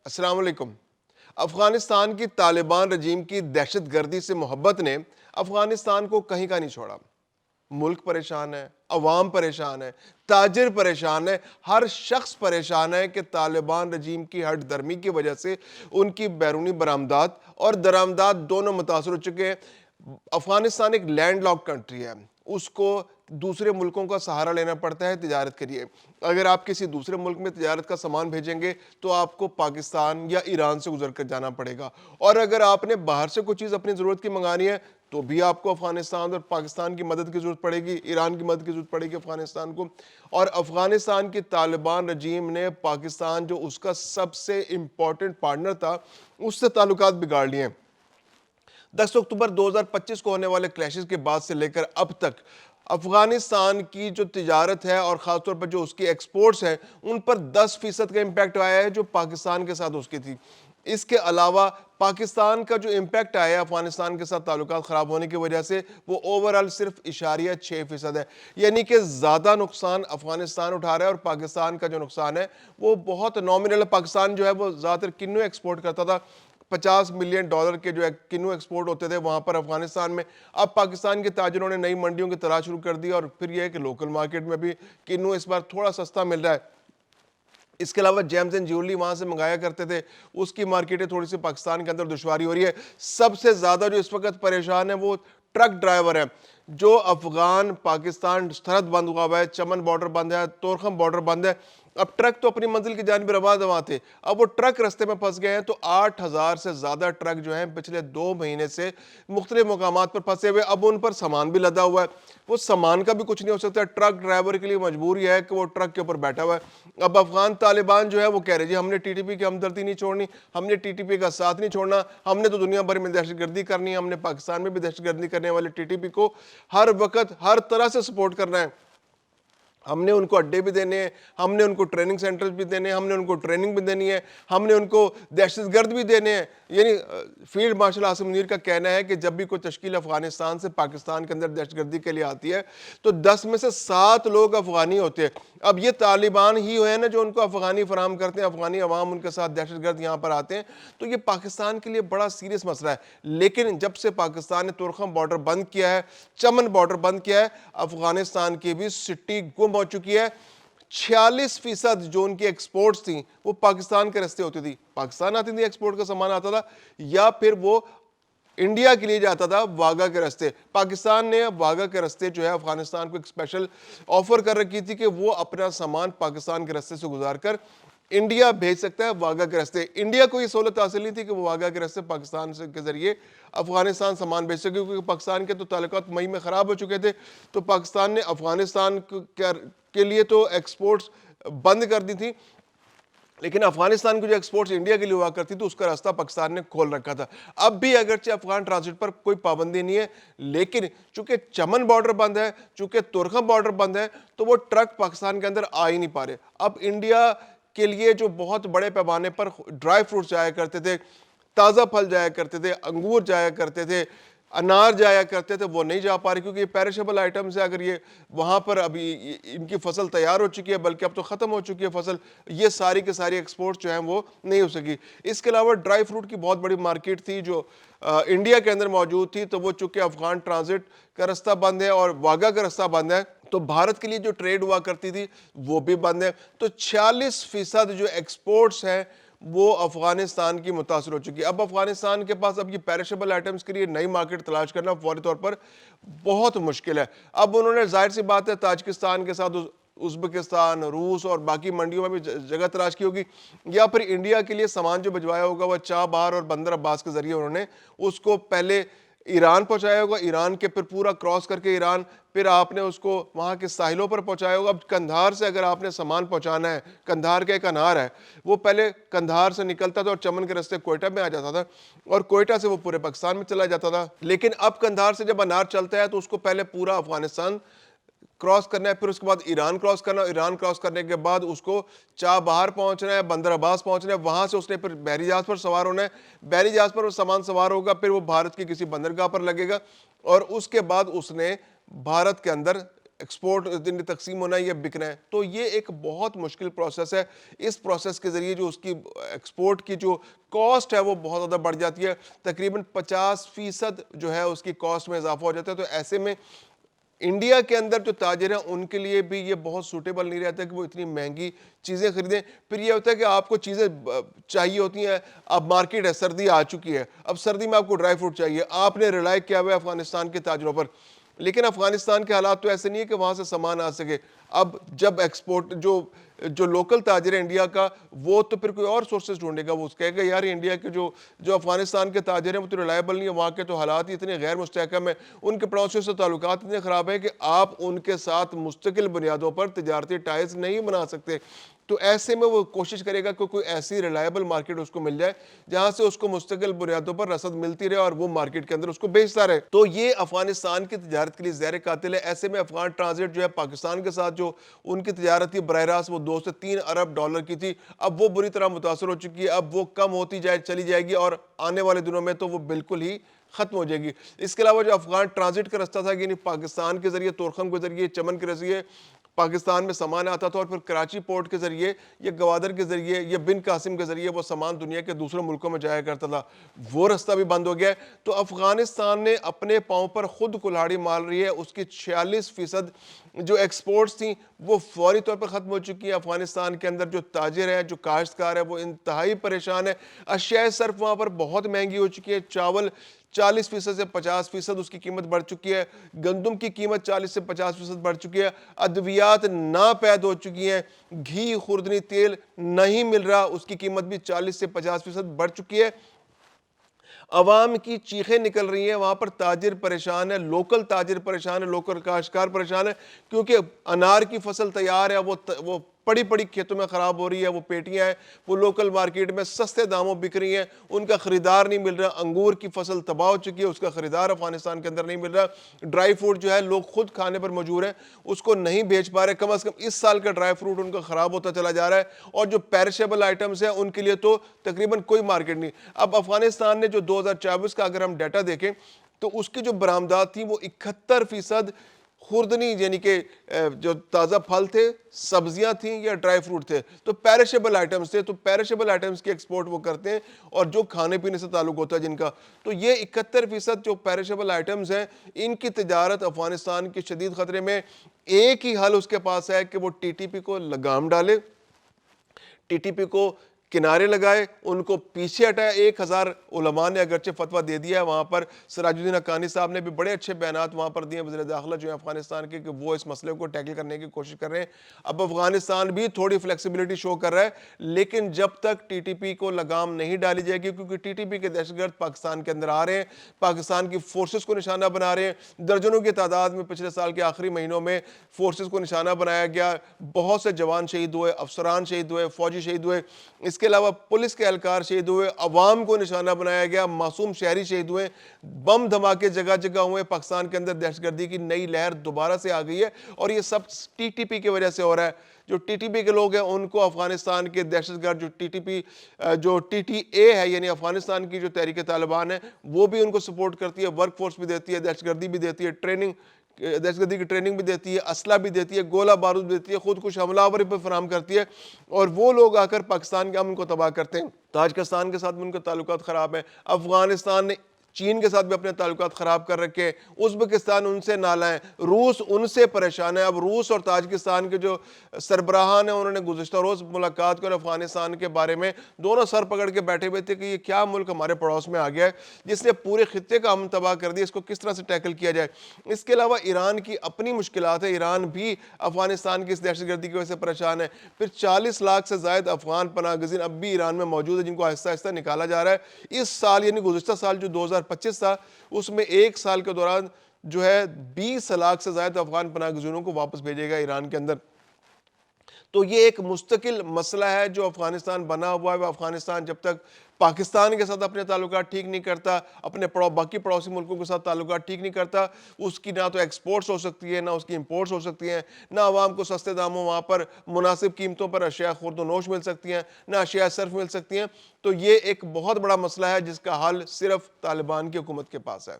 السلام علیکم۔ افغانستان کی طالبان رجیم کی دہشت گردی سے محبت نے افغانستان کو کہیں کا نہیں چھوڑا۔ ملک پریشان ہے، عوام پریشان ہے، تاجر پریشان ہے، ہر شخص پریشان ہے کہ طالبان رجیم کی ہٹ درمی کی وجہ سے ان کی بیرونی برآمدات اور درآمدات دونوں متاثر ہو چکے ہیں۔ افغانستان ایک لینڈ لاک کنٹری ہے، اس کو دوسرے ملکوں کا سہارا لینا پڑتا ہے تجارت کے لیے۔ اگر آپ کسی دوسرے ملک میں تجارت کا سامان بھیجیں گے تو آپ کو پاکستان یا ایران سے گزر کر جانا پڑے گا، اور اگر آپ نے باہر سے کوئی چیز اپنی ضرورت کی منگانی ہے تو بھی آپ کو افغانستان اور پاکستان کی مدد کی ضرورت پڑے گی، ایران کی مدد کی ضرورت پڑے گی افغانستان کو۔ اور افغانستان کی طالبان رجیم نے پاکستان جو اس کا سب سے امپورٹنٹ پارٹنر تھا اس سے تعلقات بگاڑ لیے ہیں۔ 10 اکتوبر 2025 کو ہونے والے کلیشز کے بعد سے لے کر اب تک افغانستان کی جو تجارت ہے اور خاص طور پر جو اس کی ایکسپورٹس ہیں ان پر 10% کا امپیکٹ آیا ہے جو پاکستان کے ساتھ اس کی تھی۔ اس کے علاوہ پاکستان کا جو امپیکٹ آیا ہے افغانستان کے ساتھ تعلقات خراب ہونے کی وجہ سے وہ اوورال صرف 6.6% ہے، یعنی کہ زیادہ نقصان افغانستان اٹھا رہا ہے اور پاکستان کا جو نقصان ہے وہ بہت نامنل ہے۔ پاکستان جو ہے وہ زیادہ تر کنو ایکسپورٹ کرتا تھا، $50 ملین کے جو کنو ایکسپورٹ ہوتے تھے وہاں پر افغانستان میں۔ اب پاکستان کے تاجروں نے نئی منڈیوں کی تلاش شروع کر دی اور پھر یہ ہے کہ لوکل مارکیٹ میں بھی کنو اس بار تھوڑا سستا مل رہا ہے۔ اس کے علاوہ جیمز اینڈ جیولری وہاں سے منگایا کرتے تھے، اس کی مارکیٹیں تھوڑی سی پاکستان کے اندر دشواری ہو رہی ہے۔ سب سے زیادہ جو اس وقت پریشان ہے وہ ٹرک ڈرائیور ہیں، جو افغان پاکستان سرحد بند ہوا ہے، چمن بارڈر بند ہے، تورخم بارڈر بند ہے۔ اب ٹرک تو اپنی منزل کی جانب رواں تھے، اب وہ ٹرک رستے میں پھنس گئے ہیں، تو 8,000 سے زیادہ ٹرک جو ہیں پچھلے 2 مہینے سے مختلف مقامات پر پھنسے ہوئے، اب ان پر سامان بھی لدا ہوا ہے، وہ سامان کا بھی کچھ نہیں ہو سکتا۔ ٹرک ڈرائیور کے لیے مجبوری ہے کہ وہ ٹرک کے اوپر بیٹھا ہوا ہے۔ اب افغان طالبان جو ہے وہ کہہ رہے جی ہم نے ٹی ٹی پی کی ہمدردی نہیں چھوڑنی، ہم نے ٹی ٹی پی کا ساتھ نہیں چھوڑنا، ہم نے تو دنیا بھر میں دہشت گردی کرنی ہے، ہم نے پاکستان میں بھی دہشت گردی کرنے والے ٹی ٹی پی کو ہر وقت ہر طرح سے سپورٹ کرنا ہے۔ ہم نے ان کو اڈے بھی دینے ہیں، ہم نے ان کو ٹریننگ سینٹرز بھی دینے ہیں، ہم نے ان کو ٹریننگ بھی دینی ہے، ہم نے ان کو دہشت گرد بھی دینے ہیں۔ یعنی فیلڈ مارشل عاصم منیر کا کہنا ہے کہ جب بھی کوئی تشکیل افغانستان سے پاکستان کے اندر دہشت گردی کے لیے آتی ہے تو 10 میں سے 7 لوگ افغانی ہوتے ہیں۔ اب یہ طالبان ہی ہوئے ہیں نا جو ان کو افغانی فراہم کرتے ہیں، افغانی عوام ان کے ساتھ دہشت گرد یہاں پر آتے ہیں، تو یہ پاکستان کے لیے بڑا سیریس مسئلہ ہے۔ لیکن جب سے پاکستان نے تورخم بارڈر بند کیا ہے، چمن بارڈر بند کیا ہے، افغانستان کی بھی سٹی گم ہو چکی ہے۔ 46% جو ان کی ایکسپورٹس تھیں وہ پاکستان کے رستے ہوتی تھی، پاکستان آتی تھی، ایکسپورٹ کا سامان آتا تھا، یا پھر وہ انڈیا کے لیے جاتا تھا واگا کے رستے۔ پاکستان نے واگا کے رستے جو ہے افغانستان کو ایک اسپیشل آفر کر رکھی تھی کہ وہ اپنا سامان پاکستان کے رستے سے گزار کر انڈیا بھیج سکتا ہے واگا کے رستے۔ انڈیا کو یہ سہولت حاصل نہیں تھی کہ وہ واگا کے رستے پاکستان کے ذریعے افغانستان سامان بھیج سکے، کیونکہ پاکستان کے تو تعلقات مئی میں خراب ہو چکے تھے، تو پاکستان نے افغانستان کے لیے تو ایکسپورٹس بند کر دی تھی، لیکن افغانستان کی جو ایکسپورٹس انڈیا کے لیے ہوا کرتی تو اس کا راستہ پاکستان نے کھول رکھا تھا۔ اب بھی اگرچہ افغان ٹرانزٹ پر کوئی پابندی نہیں ہے، لیکن چونکہ چمن بارڈر بند ہے، چونکہ تورخم بارڈر بند ہے، تو وہ ٹرک پاکستان کے اندر آ ہی نہیں پا رہے۔ اب انڈیا کے لیے جو بہت بڑے پیمانے پر ڈرائی فروٹس جایا کرتے تھے، تازہ پھل جایا کرتے تھے، انگور جایا کرتے تھے، انار جایا کرتے تھے، وہ نہیں جا پا رہے کیونکہ یہ پیرشیبل آئٹمز ہے۔ اگر یہ وہاں پر ابھی ان کی فصل تیار ہو چکی ہے، بلکہ اب تو ختم ہو چکی ہے فصل، یہ ساری کی ساری ایکسپورٹ جو ہیں وہ نہیں ہو سکی۔ اس کے علاوہ ڈرائی فروٹ کی بہت بڑی مارکیٹ تھی جو انڈیا کے اندر موجود تھی، تو وہ چونکہ افغان ٹرانزٹ کا رستہ بند ہے اور واگا کا رستہ بند ہے، تو بھارت کے لیے جو ٹریڈ ہوا کرتی تھی وہ بھی بند ہے۔ تو 46% جو ایکسپورٹس ہیں وہ افغانستان کی متاثر ہو چکی ہے۔ اب افغانستان کے پاس اب یہ پیرشیبل آئٹمز کے لیے نئی مارکیٹ تلاش کرنا فوری طور پر بہت مشکل ہے۔ اب انہوں نے ظاہر سی بات ہے تاجکستان کے ساتھ ازبکستان، روس اور باقی منڈیوں میں بھی جگہ تلاش کی ہوگی، یا پھر انڈیا کے لیے سامان جو بھجوایا ہوگا وہ چابہار اور بندر عباس کے ذریعے انہوں نے اس کو پہلے ایران پہنچایا ہوگا، ایران کے پھر پورا کراس کر کے ایران، پھر آپ نے اس کو وہاں کے ساحلوں پر پہنچایا ہوگا۔ اب کندھار سے اگر آپ نے سامان پہنچانا ہے، کندھار کا ایک انار ہے، وہ پہلے کندھار سے نکلتا تھا اور چمن کے رستے کوئٹہ میں آ جاتا تھا، اور کوئٹہ سے وہ پورے پاکستان میں چلا جاتا تھا۔ لیکن اب کندھار سے جب انار چلتا ہے تو اس کو پہلے پورا افغانستان کراس کرنا ہے، پھر اس کے بعد ایران کراس کرنا ہے، ایران کراس کرنے کے بعد اس کو چابہار پہنچنا ہے، بندر عباس پہنچنا ہے، وہاں سے اس نے پھر بحری جہاز پر سوار ہونا ہے، بحری جہاز پر وہ سامان سوار ہوگا، پھر وہ بھارت کی کسی بندرگاہ پر لگے گا، اور اس کے بعد اس نے بھارت کے اندر ایکسپورٹ تقسیم ہونا ہے یا بکنا ہے. تو یہ ایک بہت مشکل پروسیس ہے. اس پروسیس کے ذریعے جو اس کی ایکسپورٹ کی جو کاسٹ ہے وہ بہت زیادہ بڑھ جاتی ہے. تقریباً 50% جو ہے اس کی کاسٹ میں اضافہ ہو جاتا ہے. تو ایسے میں انڈیا کے اندر جو تاجر ہیں ان کے لیے بھی یہ بہت سوٹیبل نہیں رہتا کہ وہ اتنی مہنگی چیزیں خریدیں. پھر یہ ہوتا ہے کہ آپ کو چیزیں چاہیے ہوتی ہیں. اب مارکیٹ ہے, سردی آ چکی ہے, اب سردی میں آپ کو ڈرائی فروٹ چاہیے, آپ نے ریلائی کیا ہوا ہے افغانستان کے تاجروں پر. لیکن افغانستان کے حالات تو ایسے نہیں ہے کہ وہاں سے سامان آ سکے. اب جب ایکسپورٹ جو لوکل تاجر ہے انڈیا کا, وہ تو پھر کوئی اور سورسز ڈھونڈے گا. وہ کہے گا یار انڈیا کے جو افغانستان کے تاجر ہیں وہ تو ریلائبل نہیں ہے, وہاں کے تو حالات ہی اتنے غیر مستحکم ہیں, ان کے پڑوسیوں سے تعلقات اتنے خراب ہیں کہ آپ ان کے ساتھ مستقل بنیادوں پر تجارتی ٹائز نہیں بنا سکتے. تو ایسے میں وہ کوشش کرے گا کہ کوئی ایسی ریلائبل مارکیٹ اس کو مل جائے جہاں سے اس کو مستقل بنیادوں پر رسد ملتی رہے اور وہ مارکیٹ کے اندر اس کو بیچتا رہے. تو یہ افغانستان کی تجارت کے لیے زہر قاتل ہے. ایسے میں افغان ٹرانزٹ جو ہے پاکستان کے ساتھ جو ان کی تجارت تھی براہ راست وہ 2 سے 3 ارب ڈالر کی تھی. اب وہ بری طرح متاثر ہو چکی ہے. اب وہ کم ہوتی چلی جائے گی اور آنے والے دنوں میں تو وہ بالکل ہی ختم ہو جائے گی. اس کے علاوہ جو افغان ٹرانزٹ کا رستہ تھا, یعنی پاکستان کے ذریعے تورخم کے ذریعے چمن کے ذریعے پاکستان میں سامان آتا تھا اور پھر کراچی پورٹ کے ذریعے یا گوادر کے ذریعے یا بن قاسم کے ذریعے وہ سامان دنیا کے دوسرے ملکوں میں جایا کرتا تھا, وہ رستہ بھی بند ہو گیا ہے. تو افغانستان نے اپنے پاؤں پر خود کلہاڑی مار رہی ہے. اس کی 46% جو ایکسپورٹس تھیں وہ فوری طور پر ختم ہو چکی ہیں. افغانستان کے اندر جو تاجر ہے, جو کاشتکار ہے, وہ انتہائی پریشان ہے. اشیاء صرف وہاں پر بہت مہنگی ہو چکی ہے. چاول 40% سے 50% اس کی قیمت بڑھ چکی ہے. گندم کی قیمت 40 سے 50% بڑھ چکی ہے. ادویات ناپید ہو چکی ہیں. گھی, خوردنی تیل نہیں مل رہا, اس کی قیمت بھی 40 سے 50% بڑھ چکی ہے. عوام کی چیخیں نکل رہی ہیں. وہاں پر تاجر پریشان ہے, لوکل تاجر پریشان ہے, لوکل کاشتکار پریشان ہے, کیونکہ انار کی فصل تیار ہے, وہ پڑی پڑی کھیتوں میں خراب ہو رہی ہے. وہ پیٹیاں ہیں, وہ لوکل مارکیٹ میں سستے داموں بک رہی ہیں, ان کا خریدار نہیں مل رہا. انگور کی فصل تباہ ہو چکی ہے, اس کا خریدار افغانستان کے اندر نہیں مل رہا. ڈرائی فروٹ جو ہے لوگ خود کھانے پر مجبور ہیں, اس کو نہیں بیچ پا رہے. کم از کم اس سال کا ڈرائی فروٹ ان کا خراب ہوتا چلا جا رہا ہے. اور جو پیرشیبل آئٹمز ہیں ان کے لیے تو تقریباً کوئی مارکیٹ نہیں. اب افغانستان نے جو 2024 کا اگر ہم ڈیٹا دیکھیں تو اس کی جو برآمدات تھیں وہ 71% خوردنی یعنی کہ جو تازہ پھل تھے, سبزیاں تھیں یا ڈرائی فروٹ تھے, تو پیرشیبل آئٹمز تھے. تو پیرشیبل آئٹمز کی ایکسپورٹ وہ کرتے ہیں اور جو کھانے پینے سے تعلق ہوتا ہے جن کا, تو یہ 71% جو پیرشیبل آئٹمز ہیں ان کی تجارت افغانستان کی شدید خطرے میں. ایک ہی حل اس کے پاس ہے کہ وہ ٹی ٹی پی کو لگام ڈالے, ٹی ٹی پی کو کنارے لگائے, ان کو پیچھے ہٹائے. 1000 علماء نے اگرچہ فتویٰ دے دیا ہے وہاں پر. سراج الدین حقانی صاحب نے بھی بڑے اچھے بیانات وہاں پر دیے, وزیر داخلہ جو ہے افغانستان کے, کہ وہ اس مسئلے کو ٹیکل کرنے کی کوشش کر رہے ہیں. اب افغانستان بھی تھوڑی فلیکسیبلٹی شو کر رہا ہے, لیکن جب تک ٹی ٹی پی کو لگام نہیں ڈالی جائے گی, کیونکہ ٹی ٹی پی کے دہشت گرد پاکستان کے اندر آ رہے ہیں, پاکستان کی فورسز کو نشانہ بنا رہے ہیں. درجنوں کی تعداد میں پچھلے سال کے آخری مہینوں میں فورسز کو نشانہ بنایا گیا. بہت سے جوان شہید ہوئے, افسران شہید ہوئے, فوجی شہید ہوئے. اس کے علاوہ پولیس کے اہلکار شہید ہوئے, عوام کو نشانہ بنایا گیا, معصوم شہری شہید ہوئے, بم دھماکے جگہ جگہ ہوئے. پاکستان کے اندر دہشت گردی کی نئی لہر دوبارہ سے آ گئی ہے اور یہ سب ٹی ٹی پی کی وجہ سے ہو رہا ہے. جو ٹی ٹی پی کے لوگ ہیں ان کو افغانستان کے دہشت گرد جو ٹی ٹی اے ہے, یعنی افغانستان کی جو تحریک طالبان ہے, وہ بھی ان کو سپورٹ کرتی ہے, ورک فورس بھی دیتی ہے, دہشت گردی بھی دیتی ہے, دہشت گردی کی ٹریننگ بھی دیتی ہے, اسلحہ بھی دیتی ہے, گولہ بارود بھی دیتی ہے, خود کش حملہ آوری پر فراہم کرتی ہے. اور وہ لوگ آ کر پاکستان کے امن کو تباہ کرتے ہیں. تاجکستان کے ساتھ بھی ان کے تعلقات خراب ہیں. افغانستان نے چین کے ساتھ بھی اپنے تعلقات خراب کر رکھے ہیں. ازبکستان ان سے نالا ہے, روس ان سے پریشان ہے. اب روس اور تاجکستان کے جو سربراہان ہیں انہوں نے گزشتہ روز ملاقات کی اور افغانستان کے بارے میں دونوں سر پکڑ کے بیٹھے ہوئے تھے کہ یہ کیا ملک ہمارے پڑوس میں آ گیا ہے جس نے پورے خطے کا امن تباہ کر دیا, اس کو کس طرح سے ٹیکل کیا جائے. اس کے علاوہ ایران کی اپنی مشکلات ہے, ایران بھی افغانستان کی اس دہشت گردی کی وجہ سے پریشان ہے. پھر 40 لاکھ سے زائد افغان پناہ گزین اب بھی ایران میں موجود ہیں جن کو آہستہ آہستہ نکالا جا رہا ہے. اس سال یعنی گزشتہ سال جو 2025 تھا اس میں ایک سال کے دوران جو ہے 20 لاکھ سے زائد افغان پناہ گزینوں کو واپس بھیجے گا ایران کے اندر. تو یہ ایک مستقل مسئلہ ہے جو افغانستان بنا ہوا ہے. افغانستان جب تک پاکستان کے ساتھ اپنے تعلقات ٹھیک نہیں کرتا, اپنے باقی پڑوسی ملکوں کے ساتھ تعلقات ٹھیک نہیں کرتا, اس کی نہ تو ایکسپورٹس ہو سکتی ہے, نہ اس کی امپورٹس ہو سکتی ہیں, نہ عوام کو سستے داموں وہاں پر مناسب قیمتوں پر اشیاء خورد و نوش مل سکتی ہیں, نہ اشیاء صرف مل سکتی ہیں. تو یہ ایک بہت بڑا مسئلہ ہے جس کا حل صرف طالبان کی حکومت کے پاس ہے.